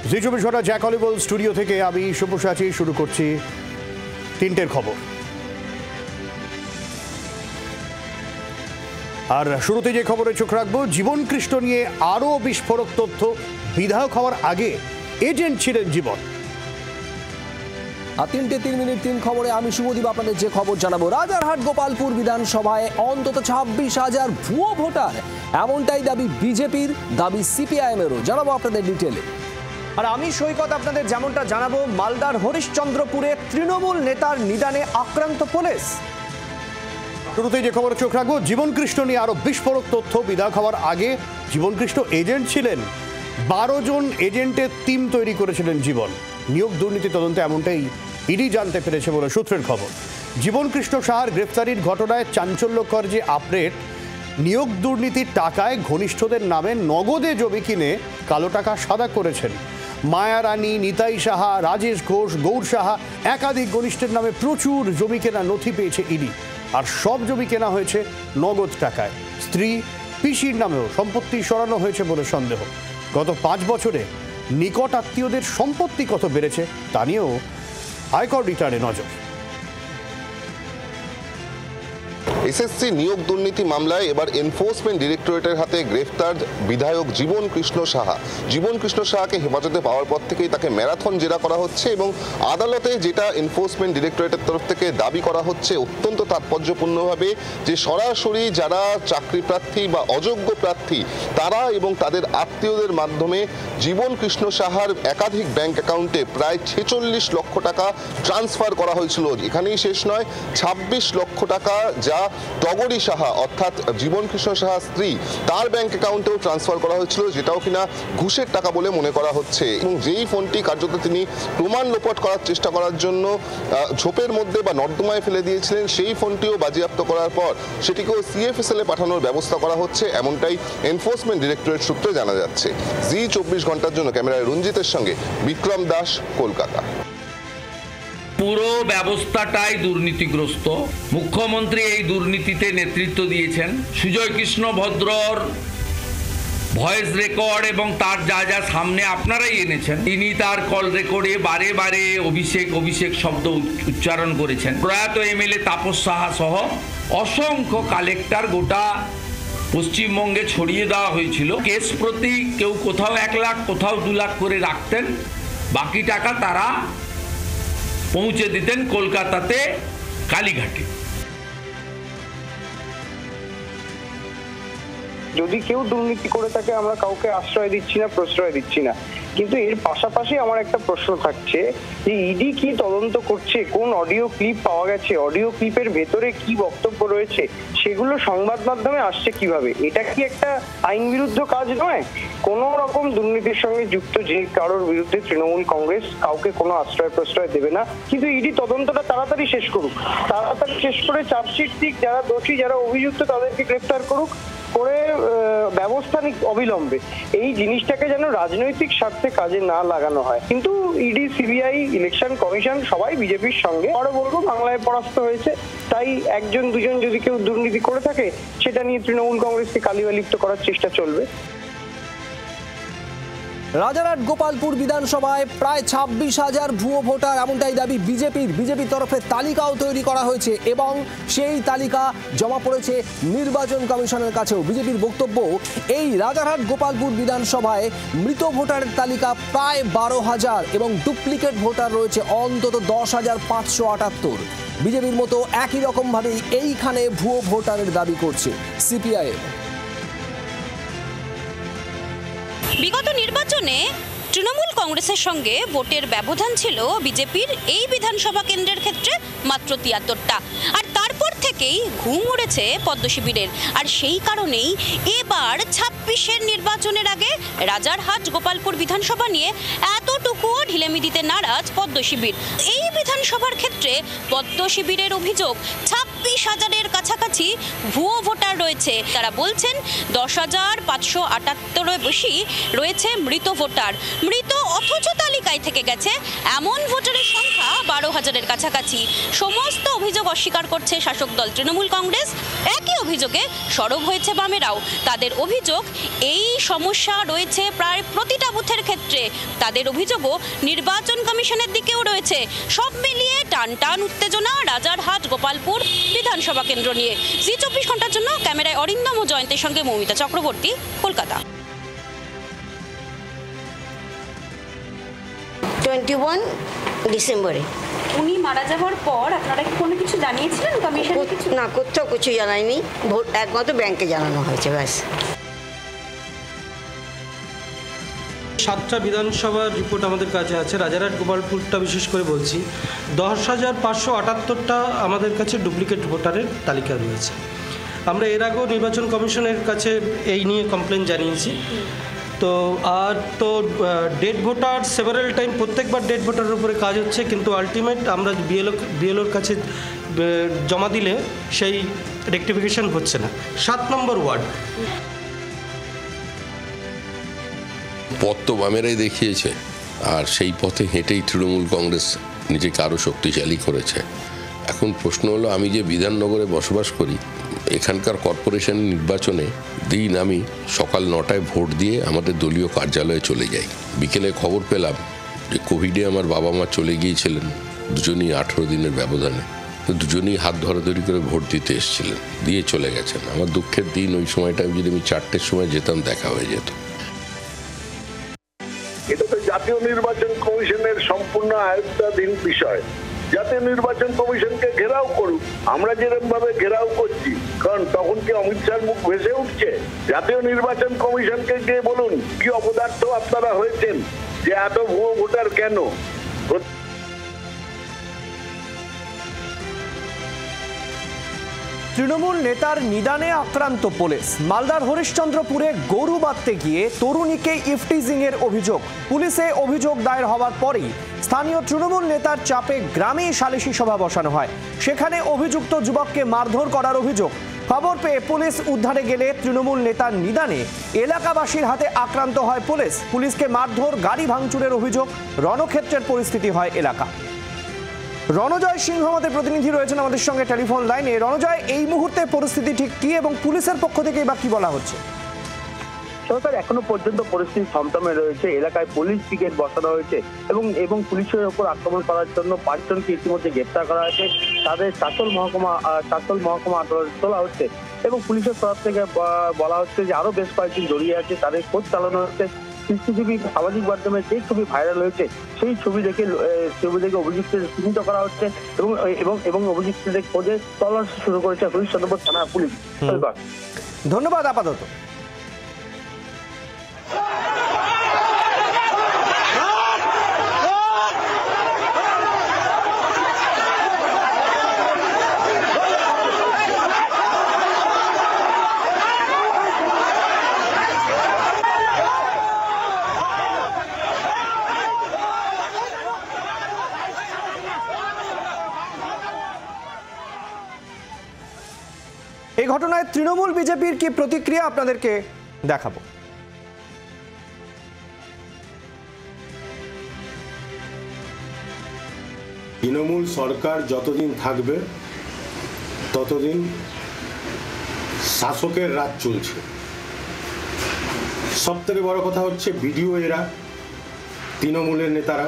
জি 24 ঘন্টা Jack অলিবল studio থেকে আমি শুভসাচী শুরু করছি তিনটের খবর। আর শুরুতে যে খবরে চোখ রাখবো, জীবন কৃষ্ণ নিয়ে আরও বিস্ফোরক তথ্য। বিধায়ক হওয়ার আগে এজেন্ট ছিলেন জীবন। আর 3 মিনিট 3 খবরে আমি শুভদীপ আপনাদের যে খবর জানাবো। রাজারহাট গোপালপুর বিধানসভায় অন্তত 26,000 ভুয়ো ভোটার, এমনটাই দাবি বিজেপির, দাবি সিপিআইএমেরও। জানাবো আপনাদের ডিটেলে। আর আমি সৈকত আপনাদের যেমনটা জানাবো, মালদার হরিশ্চন্দ্রপুরে তৃণমূল নেতার নিদানে আক্রান্ত পুলিশ। শুরুতেই যে খবরে চোখ রাখবো, জীবন কৃষ্ণ নিয়ে আরো বিস্ফোরক তথ্য। বিধায়ক হওয়ার আগে জীবন কৃষ্ণ এজেন্ট ছিলেন। 12 জন এজেন্টের টিম তৈরি করেছিলেন জীবন। নিয়োগ দুর্নীতি তদন্তে এমনটাই ইডি জানতে পেরেছে বলে সূত্রের খবর। জীবন কৃষ্ণ সাহার গ্রেফতারির ঘটনায় চাঞ্চল্যকর যে আপডেট, নিয়োগ দুর্নীতির টাকায় ঘনিষ্ঠদের নামে নগদে জমি কিনে কালো টাকা সাদা করেছেন। মায়া রানী, নিতাই সাহা, রাজেশ ঘোষ, গৌর সাহা, একাধিক ঘনিষ্ঠের নামে প্রচুর জমি কেনা নথি পেয়েছে ইডি। আর সব জমি কেনা হয়েছে নগদ টাকায়। স্ত্রী পিসির নামেও সম্পত্তি সরানো হয়েছে বলে সন্দেহ। গত 5 বছরে নিকট আত্মীয়দের সম্পত্তি কত বেড়েছে তা নিয়েও আয়কর রিটার্নে নজর। এসএসসি নিয়োগ দুর্নীতি মামলায় এবার এনফোর্সমেন্ট ডিরেক্টরেটের হাতে গ্রেফতার বিধায়ক জীবন কৃষ্ণ সাহা। জীবন কৃষ্ণ সাহাকে হেফাজতে পাওয়ার পর থেকেই তাকে ম্যারাথন জেরা করা হচ্ছে এবং আদালতে যেটা এনফোর্সমেন্ট ডিরেক্টরেটের তরফ থেকে দাবি করা হচ্ছে অত্যন্ত তাৎপর্যপূর্ণভাবে, যে সরাসরি যারা চাকরি প্রার্থী বা অযোগ্য প্রার্থী তারা এবং তাদের আত্মীয়দের মাধ্যমে জীবন কৃষ্ণ সাহার একাধিক ব্যাংক অ্যাকাউন্টে প্রায় 46 লক্ষ টাকা ট্রান্সফার করা হয়েছিল। এখানেই শেষ নয়, 26 লক্ষ টাকা যা টগরী সাহা অর্থাৎ জীবন কৃষ্ণ সাহার স্ত্রী তার ব্যাংক অ্যাকাউন্টেও ট্রান্সফার করা হয়েছিল, যেটাও কিনা ঘুষের টাকা বলে মনে করা হচ্ছে। এবং যেই ফোনটি কার্যত তিনি প্রমাণ লোপাট করার চেষ্টা করার জন্য ঝোপের মধ্যে বা নর্দমায় ফেলে দিয়েছিলেন, সেই ফোনটিও বাজেয়াপ্ত করার পর সেটিকেও সিএফএসএল এ পাঠানোর ব্যবস্থা করা হচ্ছে, এমনটাই এনফোর্সমেন্ট ডিরেক্টরেট সূত্রে জানা যাচ্ছে। জি 24 ঘন্টার জন্য ক্যামেরায় রঞ্জিতের সঙ্গে বিক্রম দাস, কলকাতা। পুরো ব্যবস্থাটাই দুর্নীতিগ্রস্ত। মুখ্যমন্ত্রী এই দুর্নীতিতে নেতৃত্ব দিয়েছেন। সুজয় কৃষ্ণ ভদ্রর ভয়েস রেকর্ড এবং তার যা যা সামনে আপনারাই এনেছেন, তিনি তার কল রেকর্ডে বারে বারে অভিষেক শব্দ উচ্চারণ করেছেন। প্রয়াত এমএলএ তাপস সাহা সহ অসংখ্য কালেক্টর গোটা পশ্চিমবঙ্গে ছড়িয়ে দেওয়া হয়েছিল। কেস প্রতি কেউ কোথাও 1 লাখ কোথাও 2 লাখ করে রাখতেন, বাকি টাকা তারা পৌঁছে দিতেন কলকাতাতে কালীঘাটে। যদি কেউ দুর্নীতি করে থাকে আমরা কাউকে আশ্রয় দিচ্ছি না, প্রশ্রয় দিচ্ছি না, কিন্তু এর পাশাপাশি আমার একটা প্রশ্ন থাকছে যে ইডি কি তদন্ত করছে, কোন অডিও ক্লিপ পাওয়া গেছে, অডিও ক্লিপের ভেতরে কি বক্তব্য রয়েছে, সেগুলো সংবাদ মাধ্যমে আসছে কিভাবে? এটা কি একটা আইন বিরুদ্ধ কাজ নয়? কোন রকম দুর্নীতির সঙ্গে যুক্ত যে কারোর বিরুদ্ধে তৃণমূল কংগ্রেস কাউকে কোনো আশ্রয় প্রশ্রয় দেবে না, কিন্তু ইডি তদন্তটা তাড়াতাড়ি শেষ করুক, তাড়াতাড়ি শেষ করে চার্জশিট দিক, যারা দোষী যারা অভিযুক্ত তাদেরকে গ্রেফতার করুক, করে ব্যবস্থা নিক অবিলম্বে। এই জিনিসটাকে যেন রাজনৈতিক স্বার্থে কাজে না লাগানো হয়। কিন্তু ইডি, সিবিআই, ইলেকশন কমিশন সবাই বিজেপির সঙ্গে। আরো বলবো, বাংলায় পরাস্ত হয়েছে, তাই 1-2 জন যদি কেউ দুর্নীতি করে থাকে সেটা নিয়ে তৃণমূল কংগ্রেসকে কালিমালিপ্ত করার চেষ্টা চলবে। রাজারহাট গোপালপুর বিধানসভায় প্রায় 26,000 ভুয়ো ভোটার, এমনটাই দাবি বিজেপির তরফে তালিকাও তৈরি করা হয়েছে এবং সেই তালিকা জমা পড়েছে নির্বাচন কমিশনের কাছেও। বিজেপির বক্তব্য, এই রাজারহাট গোপালপুর বিধানসভায় মৃত ভোটারের তালিকা প্রায় 12,000 এবং ডুপ্লিকেট ভোটার রয়েছে অন্তত 10,578। বিজেপির মতো একই রকমভাবেই এইখানে ভুয়ো ভোটারের দাবি করছে সিপিআইএম। বিগত নির্বাচনে তৃণমূল কংগ্রেসের সঙ্গে ভোটের ব্যবধান ছিল বিজেপির এই বিধানসভা কেন্দ্রের ক্ষেত্রে মাত্র 73টা। আর তারপর থেকেই ঘুম উড়েছে পদ্ম শিবিরের। আর সেই কারণেই এবার 26-এর নির্বাচনের আগে রাজারহাট গোপালপুর বিধানসভা নিয়ে এতটুকুও ঢিলেমি দিতে নারাজ পদ্ম শিবির। এই বিধানসভার ক্ষেত্রে পদ্ম শিবিরের অভিযোগ, 26,000-এর কাছাকাছি ভুয়ো ভোটার রয়েছে। তারা বলছেন 10,578 বেশি রয়েছে মৃত ভোটার। মৃত অথচ তালিকায় থেকে গেছে এমন ভোটারের সংখ্যা 12,000-এর কাছাকাছি। সমস্ত অভিযোগ অস্বীকার করছে শাসক দল তৃণমূল কংগ্রেস। একই অভিযোগে সরব হয়েছে বামেরাও। তাদের অভিযোগ এই সমস্যা রয়েছে প্রায় প্রতিটা বুথের ক্ষেত্রে। তাদের অভিযোগও নির্বাচন কমিশনের দিকেও রয়েছে। সব মিলিয়ে টান টান উত্তেজনা রাজারহাট গোপালপুর বিধানসভা কেন্দ্র নিয়ে। জি 24 ঘন্টার জন্য ক্যামেরায় অরিন্দম ও জয়ন্তের সঙ্গে মৌমিতা চক্রবর্তী, কলকাতা। 21 ডিসেম্বরে উনি মারা যাওয়ার পর আপনারা কি কোনো কিছু জানিয়েছিলেন কমিশনে? কিছু না, কোথাও কিছু জানায়নি। ভোট একমাত্র ব্যাংকে জানানো হয়েছে, ব্যাস। 7টা বিধানসভার রিপোর্ট আমাদের কাছে আছে। রাজারহাট গোপালপুরটা বিশেষ করে বলছি, 10,578টা আমাদের কাছে ডুপ্লিকেট ভোটারের তালিকা রয়েছে। আমরা এর আগেও নির্বাচন কমিশনের কাছে এই নিয়ে কমপ্লেন জানিয়েছি। তো আর তো ডেড ভোটার সেভারাল টাইম, প্রত্যেকবার ডেড ভোটারের উপরে কাজ হচ্ছে, কিন্তু আলটিমেট আমরা বিএলওর কাছে জমা দিলে সেই রেকটিফিকেশন হচ্ছে না। 7 নম্বর ওয়ার্ড পথ তো বামেরাই দেখিয়েছে, আর সেই পথে হেঁটেই তৃণমূল কংগ্রেস নিজেকে আরও শক্তিশালী করেছে। এখন প্রশ্ন হলো, আমি যে বিধাননগরে বসবাস করি, এখানকার কর্পোরেশন নির্বাচনে দিন আমি সকাল 9টায় ভোট দিয়ে আমাদের দলীয় কার্যালয়ে চলে যাই। বিকেলে খবর পেলাম যে কোভিডে আমার বাবা মা চলে গিয়েছিলেন, দুজনই 18 দিনের ব্যবধানে। তো দুজনই হাত ধরাধরি করে ভোট দিতে এসেছিলেন, দিয়ে চলে গেছেন। আমার দুঃখের দিন ওই সময়টা যদি আমি 4টের সময় যেতাম, দেখা হয়ে যেত। এটা তো জাতীয় নির্বাচন কমিশনের সম্পূর্ণ আয়ত্তাধীন বিষয়। জাতীয় নির্বাচন কমিশনকে ঘেরাও করুক, আমরা যেরকম ভাবে ঘেরাও করছি। কারণ তখন কি অমিত শাহর মুখ ভেসে উঠছে? জাতীয় নির্বাচন কমিশনকে গিয়ে বলুন কি অপদার্থ আপনারা হয়েছেন, যে এত ভুয়ো ভোটার কেন? তৃণমূল নেতার নিদানে আক্রান্ত পুলিশ। মালদার হরিশ্চন্দ্রপুরে গরু বাঁধতে গিয়ে তরুণীকে ইফটিজিং এর অভিযোগ। পুলিশে অভিযোগ দায়ের হওয়ার পরেই স্থানীয় তৃণমূল নেতার চাপে গ্রামে সালিশি সভা বসানো হয়। সেখানে অভিযুক্ত যুবককে মারধর করার অভিযোগ। খবর পেয়ে পুলিশ উদ্ধারে গেলে তৃণমূল নেতার নিদানে এলাকাবাসীর হাতে আক্রান্ত হয় পুলিশ। পুলিশকে মারধর, গাড়ি ভাঙচুরের অভিযোগ। রণক্ষেত্রের পরিস্থিতি হয় এলাকা। রণজয় সিংহ আমাদের প্রতিনিধি রয়েছেন আমাদের সঙ্গে টেলিফোন লাইনে। রণজয়, এই মুহূর্তে পরিস্থিতি ঠিক কি এবং পুলিশের পক্ষ থেকে বা কি বলা হচ্ছে? সরকার এখনো পর্যন্ত পরিস্থিতি থমথমে রয়েছে। এলাকায় পুলিশ পিকেট বসানো হয়েছে এবং পুলিশের উপর আক্রমণ করার জন্য 5 জনকে ইতিমধ্যে গ্রেপ্তার করা হয়েছে। তাদের চাঁচল মহকুমা আদালতে তোলা হচ্ছে এবং পুলিশের তরফ থেকে বলা হচ্ছে যে আরো বেশ কয়েকজন জড়িয়ে আছে, তাদের খোঁজ চালানো হচ্ছে। সিসিটিভি সামাজিক মাধ্যমে যে ছবি ভাইরাল হয়েছে, সেই ছবি দেখে অভিযুক্তদের চিহ্নিত করা হচ্ছে এবং অভিযুক্তদের খোঁজে তল্লাশি শুরু করেছে হরিশ্চন্দ্রপুর থানা পুলিশ। ধন্যবাদ আপাতত। এই ঘটনায় তৃণমূল বিজেপির কি প্রতিক্রিয়া আপনাদেরকে দেখাবো। তৃণমূল সরকার যতদিন থাকবে ততদিন শাসকের রাজ চলছে। সবথেকে বড় কথা হচ্ছে বিডিও এরা, তৃণমূলের নেতারা,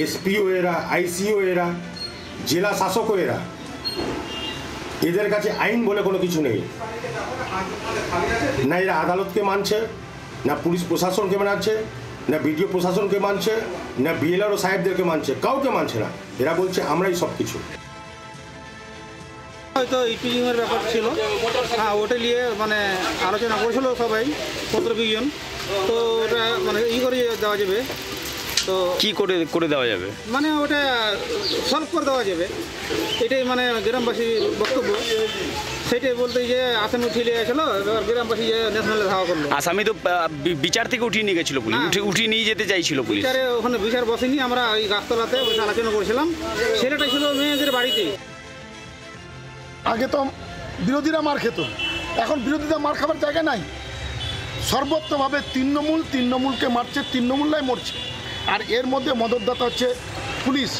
এসপিও এরা, আইসিও এরা, জেলা শাসকও এরা। এদের কাছে আইন বলে কোনো কিছু নেই। না এরা আদালতকে মানছে, না পুলিশ প্রশাসনকে মানছে, না বিডিও প্রশাসনকে মানছে, না বিএলআরও সাহেবদেরকে মানছে, কাউকে মানছে না। এরা বলছে আমরাই সব কিছু। হয়তো ইপিজিংয়ের ব্যাপার ছিল, হ্যাঁ, ওটা নিয়ে মানে আলোচনা করেছিল সবাই 15-20 জন। তো ওটা মানে করে দেওয়া যাবে। তো কি করে দেওয়া যাবে, মানে ওটা সলভ করে দেওয়া যাবে, এটাই মানে গ্রামবাসীর বক্তব্য। সেটাই বলতে যে আসামি উঠিয়ে নিয়ে গেছিলো, এবার গ্রামবাসী যে ন্যাশনালে ধাওয়া করলো। আসামি তো বিচার থেকে উঠিয়ে নিয়ে গেছিল পুলিশ, উঠিয়ে নিয়ে যেতে চাইছিল পুলিশ। বিচারে ওখানে বিচার বসেনি, আমরা ওই গাছতলাতে বসে আলোচনা করেছিলাম। ছেলেটা ছিল মেয়েদের বাড়িতে। আগে তো বিরোধীরা মার খেত, এখন বিরোধীরা মার খাবার জায়গা নাই। সর্বত্রভাবে তৃণমূলকে মারছে, তৃণমূলরাই মরছে। আর এর মধ্যে মদতদাতা হচ্ছে পুলিশ।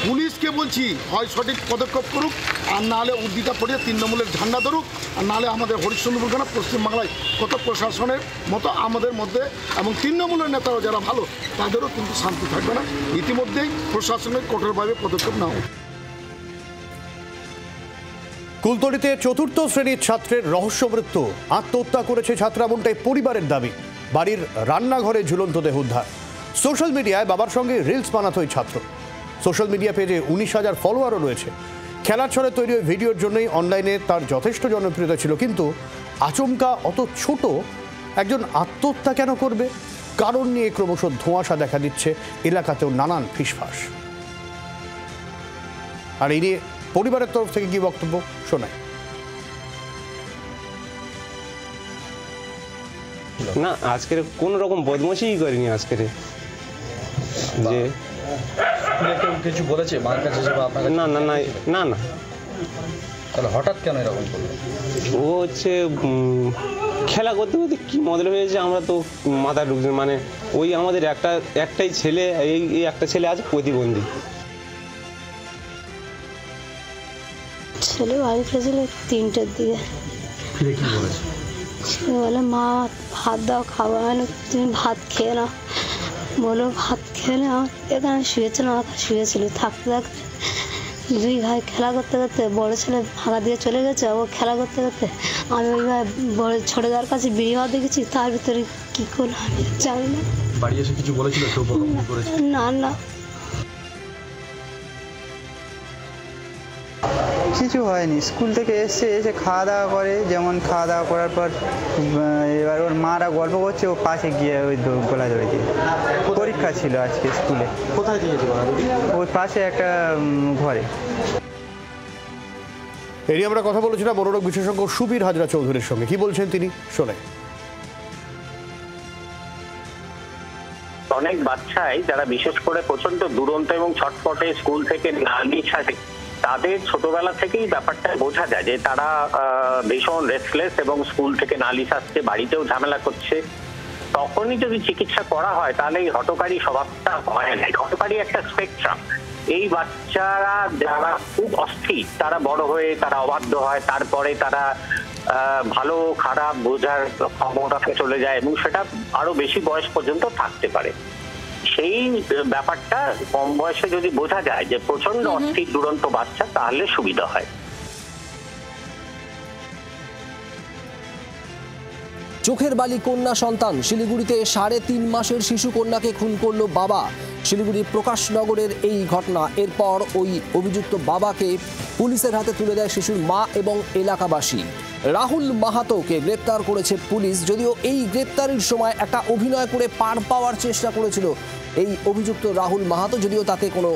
পুলিশকে বলছি হয় সঠিক পদক্ষেপ করুক, আর নাহলে উদ্দিতা পড়িয়ে তৃণমূলের ঝান্ডা ধরুক, আর নাহলে আমাদের হরিশ্চন্দ্রপুর কেন পশ্চিমবাংলায় কত প্রশাসনের মতো আমাদের মধ্যে এবং তৃণমূলের নেতারা যারা ভালো তাদেরও কিন্তু শান্তি থাকবে না। ইতিমধ্যেই প্রশাসনের কঠোরভাবে পদক্ষেপ নেওয়া। কুলতলিতে ৪র্থ শ্রেণীর ছাত্রের রহস্য মৃত্যু, আত্মহত্যা করেছে ছাত্র এমনটাই পরিবারের দাবি। বাড়ির রান্নাঘরে ঝুলন্ত দেহ উদ্ধার। সোশ্যাল মিডিয়ায় বাবার সঙ্গে রিলস বানাতো ওই ছাত্র। সোশ্যাল মিডিয়া পেজে ১৯,০০০ ফলোয়ারও রয়েছে। খেলার ছলে তৈরি ওই ভিডিওর জন্যই অনলাইনে তার যথেষ্ট জনপ্রিয়তা ছিল। কিন্তু আচমকা অত ছোট একজন আত্মহত্যা কেন করবে? কারণ নিয়ে ক্রমশ ধোঁয়াশা দেখা দিচ্ছে এলাকাতেও নানান ফিসফাস। আর এই নিয়ে পরিবারের তরফ থেকে কি বক্তব্য শোনায়। না, আজকের কোনো রকম বদমাশিই করিনি। আজকের যে কিছু বলেছে মার কাছে না না না না না তাহলে হঠাৎ কেন এরকম করলো? ও হচ্ছে খেলা করতে করতে কি মডেল হয়েছে আমরা তো মাথায় ঢুকছে। মানে ওই আমাদের একটাই ছেলে, এই একটা ছেলে আছে প্রতিবন্ধী। ছেলে বাড়ি ফিরেছিল ৩টের দিকে। ফিরে কি বলেছে? সে বলে মা ভাত দাও, খাবো। তুমি ভাত খেয়ে নাও। বলো ভাত খেয়ে নাও। এখানে শুয়েছিল, শুয়েছিল। থাকতে থাকতে দুই ভাই খেলা করতে করতে বড় ছেলে ফাঁকা দিয়ে চলে গেছে। ও খেলা করতে করতে আমি ওই ভাই বড় ছোটো যার কাছে বিড়ি ভাত দেখেছি। তার ভিতরে কী করলো আমি জানি না। বাড়ি এসে কিছু বলেছিল? না না কিছু হয়নি। স্কুল থেকে এসে খাওয়া দাওয়া করে, যেমন খাওয়া দাওয়া করার পর এবার ওর মারা গল্প করছে, ও পাশে গিয়ে ওই গলা ধরে দিয়ে পরীক্ষা ছিল আজকে স্কুলে। কোথায় দিয়েছে? ওই পাশে একটা ঘরে। এই নিয়ে আমরা কথা বলেছিলাম মনোরোগ বিশেষজ্ঞ সুবীর হাজরা চৌধুরীর সঙ্গে। কি বলছেন তিনি শোনায়। অনেক বাচ্চাই যারা বিশেষ করে প্রচন্ড দুরন্ত এবং ছটফটে, স্কুল থেকে নালি ছাড়ে, তাদের ছোটবেলা থেকেই ব্যাপারটা বোঝা যায় যে তারা ভীষণ রেস্টলেস এবং স্কুল থেকে নালিশ আসছে, বাড়িতেও ঝামেলা করছে। তখনই যদি চিকিৎসা করা হয় তাহলে এই হঠকারী স্বভাবটা হয় না। হঠকারী একটা স্পেকট্রাম। এই বাচ্চারা যারা খুব অস্থির তারা বড় হয়ে তারা অবাধ্য হয়, তারপরে তারা ভালো খারাপ বোঝার ক্ষমতাতে চলে যায় এবং সেটা আরো বেশি বয়স পর্যন্ত থাকতে পারে। সেই ব্যাপারটা কম বয়সে যদি বোঝা যায় যে প্রচন্ড অস্থির দুরন্ত বাচ্চা, তাহলে সুবিধা হয়। চোখের বালি কন্যা সন্তান। শিলিগুড়িতে ৩.৫ মাসের শিশু কন্যাকে খুন করল বাবা। শিলিগুড়ির প্রকাশনগরের এই ঘটনা। এরপর ওই অভিযুক্ত বাবাকে পুলিশের হাতে তুলে দেয় শিশুর মা এবং এলাকাবাসী। রাহুল মাহাতোকে গ্রেপ্তার করেছে পুলিশ। যদিও এই গ্রেপ্তারের সময় একটা অভিনয় করে পার পাওয়ার চেষ্টা করেছিল এই অভিযুক্ত রাহুল মাহাতো, যদিও তাতে কোনো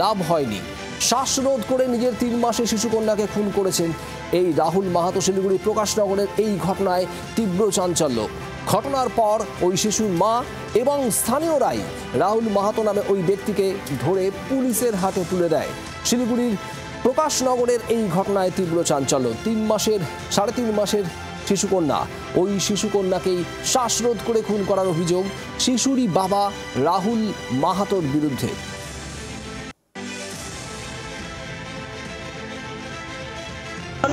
লাভ হয়নি। শ্বাসরোধ করে নিজের ৩ মাসের শিশুকন্যাকে খুন করেছেন এই রাহুল মাহাতো। শিলিগুড়ি প্রকাশনগরের এই ঘটনায় তীব্র চাঞ্চল্য। ঘটনার পর ওই শিশুর মা এবং স্থানীয়রাই রাহুল মাহাতো নামে ওই ব্যক্তিকে ধরে পুলিশের হাতে তুলে দেয়। শিলিগুড়ির প্রকাশনগরের এই ঘটনায় তীব্র চাঞ্চল্য। ৩.৫ মাসের শিশুকন্যা, ওই শিশুকন্যাকেই শ্বাসরোধ করে খুন করার অভিযোগ শিশুরই বাবা রাহুল মাহাতোর বিরুদ্ধে।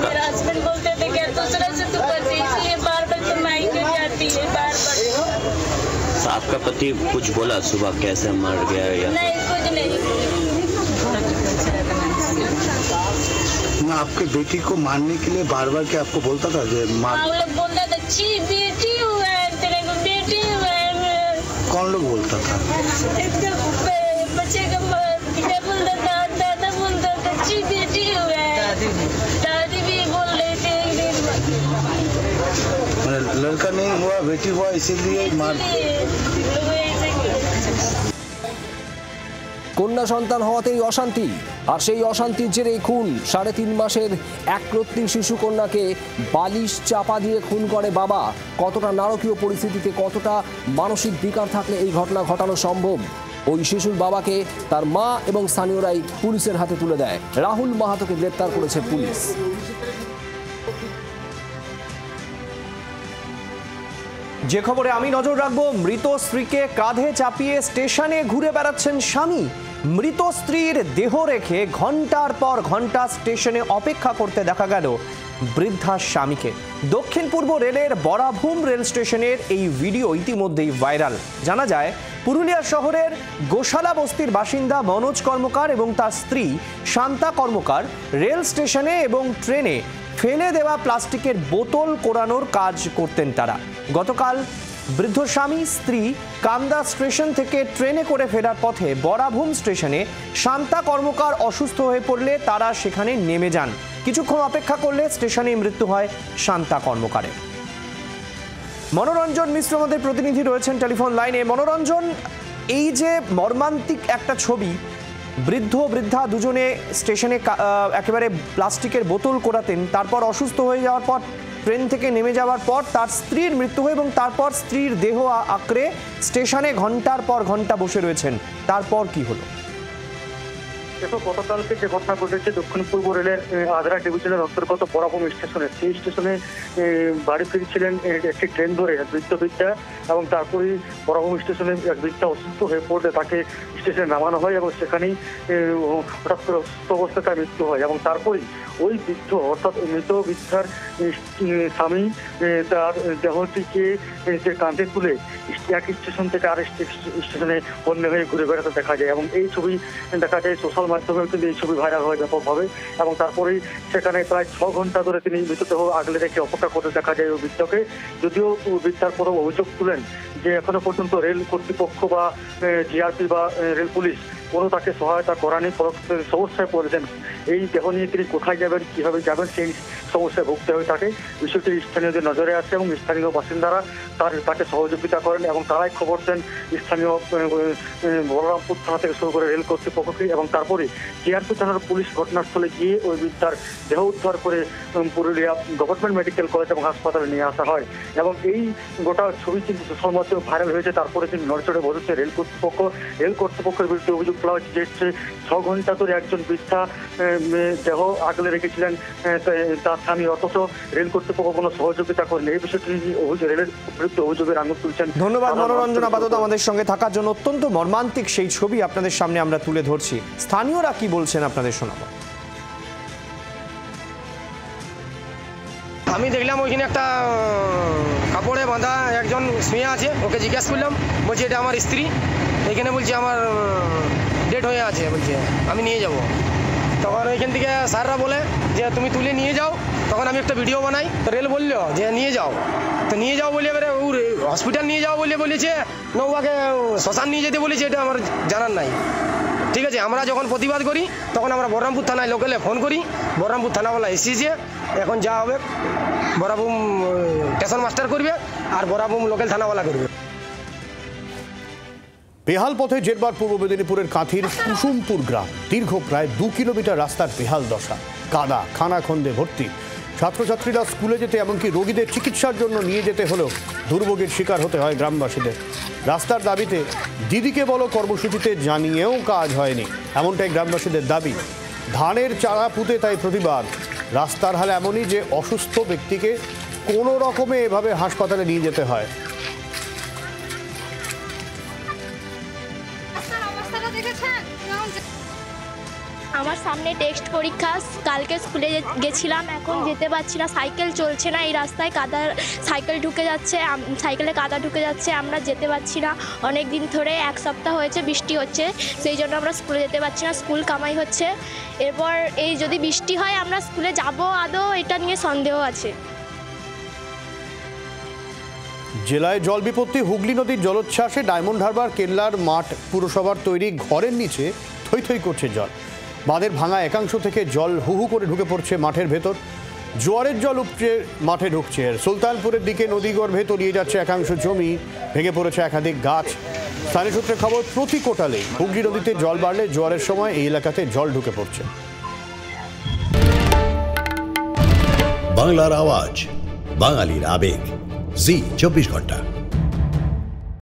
मेरा हस्बैंड बोलते थे कि दूसरा से तू करती, इसलिए बार बार तो माई क्यों जाती है बार बार। आपका पति कुछ बोला सुबह कैसे मर गया या नहीं, कुछ नहीं। आपके बेटी को मारने के लिए बार बार क्या आपको बोलता था? हाँ, वो लोग बोलता था ची बेटी हुआ है, तेरे को बेटी हुआ है। कौन लोग बोलता था? बच्चे का पिता बोलता था, दादा बोलता था ची बेटी हुआ है, दादी भी बोल रहे थे। लड़का नहीं हुआ बेटी हुआ इसीलिए मार। কন্যা সন্তান হওয়াতেই অশান্তি, আর সেই অশান্তির জেরে খুন। ৩.৫ মাসের একরত্তি শিশু কন্যাকে বালিশ চাপা দিয়ে খুন করে বাবা। কতটা নারকীয় পরিস্থিতিতে, কতটা মানসিক বিকার থাকলে এই ঘটনা ঘটানো সম্ভব? ওই শিশুর বাবাকে তার মা এবং স্থানীয়রাই পুলিশের হাতে তুলে দেয়। রাহুল মাহাতোকে গ্রেপ্তার করেছে পুলিশ। যে খবরে আমি নজর রাখবো, মৃত স্ত্রীকে কাঁধে চাপিয়ে স্টেশনে ঘুরে বেড়াচ্ছেন স্বামী। মৃত স্ত্রীর দেহ রেখে ঘন্টার পর ঘন্টা স্টেশনে অপেক্ষা করতে দেখা গেল বৃদ্ধা স্বামীকে। দক্ষিণ পূর্ব রেলের বরাভূম রেল স্টেশনের এই ভিডিও ইতিমধ্যেই ভাইরাল। জানা যায় পুরুলিয়া শহরের গোশালা বস্তির বাসিন্দা মনোজ কর্মকার এবং তার স্ত্রী শান্তা কর্মকার রেল স্টেশনে এবং ট্রেনে ফেলে দেওয়া প্লাস্টিকের বোতল কোরানোর কাজ করতেন তারা। গতকাল বৃদ্ধ স্বামী স্ত্রী কান্দা স্টেশন থেকে ট্রেনে করে ফেরার পথে বরাভূম স্টেশনে শান্তা কর্মকার অসুস্থ হয়ে পড়লে তারা সেখানে নেমে যান। কিছুক্ষণ অপেক্ষা করলে স্টেশনে মৃত্যু হয় শান্তা কর্মকারের। মনোরঞ্জন মিশ্র আমাদের প্রতিনিধি রয়েছেন টেলিফোন লাইনে। মনোরঞ্জন, এই যে মর্মান্তিক একটা ছবি, বৃদ্ধ বৃদ্ধা দুজনে স্টেশনে একেবারে প্লাস্টিকের বোতল কোরাতেন, তারপর অসুস্থ হয়ে যাওয়ার পর ট্রেন থেকে নেমে যাওয়ার পর তার স্ত্রীর মৃত্যু হয় এবং তারপর স্ত্রীর দেহ আঁকড়ে স্টেশনে ঘন্টার পর ঘন্টা বসে রয়েছেন, তারপর কি হলো? দেখো, গতকালকে যে ঘটনা ঘটেছে দক্ষিণ পূর্ব রেলের আদ্রা ডিভিশনের অন্তর্গত বরাভূম স্টেশনে, সেই স্টেশনে বাড়ি ফিরছিলেন একটি ট্রেন ধরে বৃদ্ধা এবং তারপরেই বরাভূম স্টেশনে এক বৃদ্ধা অসুস্থ হয়ে পড়লে তাকে স্টেশনে নামানো হয় এবং সেখানেই হঠাৎ করে অসুস্থ অবস্থায় তার মৃত্যু হয় এবং তারপরেই ওই বৃদ্ধ অর্থাৎ মৃত বৃদ্ধার স্বামী তার দেহটিকে যে কাঁধে তুলে এক স্টেশন থেকে আরেক স্টেশনে অন্য হয়ে ঘুরে বেড়াতে দেখা যায় এবং এই ছবি দেখা যায় সোশ্যাল মাধ্যমেও কিন্তু এই ছবি ভাইরাল হয় ব্যাপকভাবে এবং তারপরেই সেখানে প্রায় 6 ঘন্টা ধরে তিনি মৃতদেহ আগলে রেখে অপেক্ষা করতে দেখা যায় ওই বৃদ্ধকে। যদিও বৃদ্ধার প্রথম অভিযোগ তুলেন যে এখনো পর্যন্ত রেল কর্তৃপক্ষ বা জিআরপি বা রেল পুলিশ কোনো তাকে সহায়তা করানি, সমস্যায় পড়েছেন। এই দেহ নিয়ে তিনি কোথায় যাবেন, কিভাবে যাবেন, সেই সমস্যায় ভুগতে হয় তাকে। বিষয়টি স্থানীয়দের নজরে আসে এবং স্থানীয় বাসিন্দারা তাকে সহযোগিতা করেন এবং তারাই খবর দেন স্থানীয় বলরামপুর থানা থেকে শুরু করে রেল কর্তৃপক্ষকে এবং তারপরে জিআরপি থানার পুলিশ ঘটনাস্থলে গিয়ে ওই বৃদ্ধার দেহ উদ্ধার করে পুরুলিয়া গভর্নমেন্ট মেডিকেল কলেজ এবং হাসপাতালে নিয়ে আসা হয় এবং এই গোটা ছবি কিন্তু সোশ্যাল মাধ্যমে ভাইরাল হয়েছে। তারপরে তিনি নড়চড়ে বসেছে রেল কর্তৃপক্ষের বিরুদ্ধে অভিযোগ তোলা হচ্ছে যে 6 ঘন্টা ধরে একজন বৃদ্ধা দেহ আগলে রেখেছিলেন তার স্বামী, অথচ রেল কর্তৃপক্ষ কোনো সহযোগিতা করেনি। এই বিষয়টি রেলের বিরুদ্ধে অভিযোগের আঙুল তুলছেন। ধন্যবাদ মনোরঞ্জন আপাতত আমাদের সঙ্গে থাকার জন্য। অত্যন্ত মর্মান্তিক সেই ছবি আপনাদের সামনে আমরা তুলে ধরছি। স্থানীয়রা কি বলছেন আপনাদের শোনাবো। আমি দেখলাম ওইখানে একটা কাপড়ে বাঁধা একজন শুয়ে আছে, ওকে জিজ্ঞাসা করলাম, বলছি এটা আমার স্ত্রী, এখানে বলছি আমার ডেট হয়ে আছে, বলছে আমি নিয়ে যাব। তখন ওইখান থেকে স্যাররা বলে যে তুমি তুলে নিয়ে যাও। তখন আমি একটা ভিডিও বানাই, তো রেল বললো যে নিয়ে যাও, তো নিয়ে যাও বলে এবারে হসপিটাল নিয়ে যাও বলেছে, নৌকাকে শ্মশান নিয়ে যেতে বলেছে, এটা আমার জানার নাই। ঠিক আছে, আমরা যখন প্রতিবাদ করি তখন আমরা বহরমপুর থানায় লোকালে ফোন করি, বহরমপুর থানাওয়ালা এসেছে, এখন যা হবে বরাভূম স্টেশন মাস্টার করবে আর বরাভূম লোকাল থানাওয়ালা করবে। বেহাল পথে জেরবার পূর্ব মেদিনীপুরের কাঁথির কুসুমপুর গ্রাম। দীর্ঘ প্রায় 2 কিলোমিটার রাস্তার বেহাল দশা, কাদা খানাখন্দে ভর্তি। ছাত্রছাত্রীরা স্কুলে যেতে এমনকি রোগীদের চিকিৎসার জন্য নিয়ে যেতে হলেও দুর্ভোগের শিকার হতে হয় গ্রামবাসীদের। রাস্তার দাবিতে দিদিকে বলো কর্মসূচিতে জানিয়েও কাজ হয়নি, এমনটাই গ্রামবাসীদের দাবি। ধানের চারা পুঁতে তাই প্রতিবাদ। রাস্তার হাল এমনই যে অসুস্থ ব্যক্তিকে কোনো রকমে এভাবে হাসপাতালে নিয়ে যেতে হয়। আমার সামনে টেস্ট পরীক্ষা, কালকে স্কুলে গেছিলাম, এখন যেতে পারছি না, সাইকেল চলছে না, এই রাস্তায় কাদা, সাইকেল ঢুকে যাচ্ছে, সাইকেলে কাদা ঢুকে যাচ্ছে, আমরা যেতে পারছি না। অনেক দিন ধরে 1 সপ্তাহ হয়েছে বৃষ্টি হচ্ছে, সেই জন্য আমরা স্কুলে যেতে পারছি না, স্কুল কামাই হচ্ছে। এরপর এই যদি বৃষ্টি হয় আমরা স্কুলে যাব আদৌ, এটা নিয়ে সন্দেহ আছে। জেলায় জল বিপত্তি। হুগলি নদীর জলোচ্ছ্বাসে ডায়মন্ড হারবার কেল্লার মাঠ পুরসভার তৈরি ঘরের নিচে থই থই করছে জল। বাঁধের ভাঙা একাংশ থেকে জল হুহু করে ঢুকে পড়ছে মাঠের ভেতর। জোয়ারের জল উপচে মাঠে ঢুকছে। সুলতানপুরের দিকে নদীগর্ভে তলিয়ে যাচ্ছে একাংশ জমি, ভেঙে পড়েছে একাধিক গাছ। স্থানীয় সূত্রে খবর, প্রতি কোটালে হুগলি নদীতে জল বাড়লে জোয়ারের সময় এই এলাকাতে জল ঢুকে পড়ছে। বাংলার আওয়াজ, বাঙালির আবেগ, জি 24 ঘন্টা।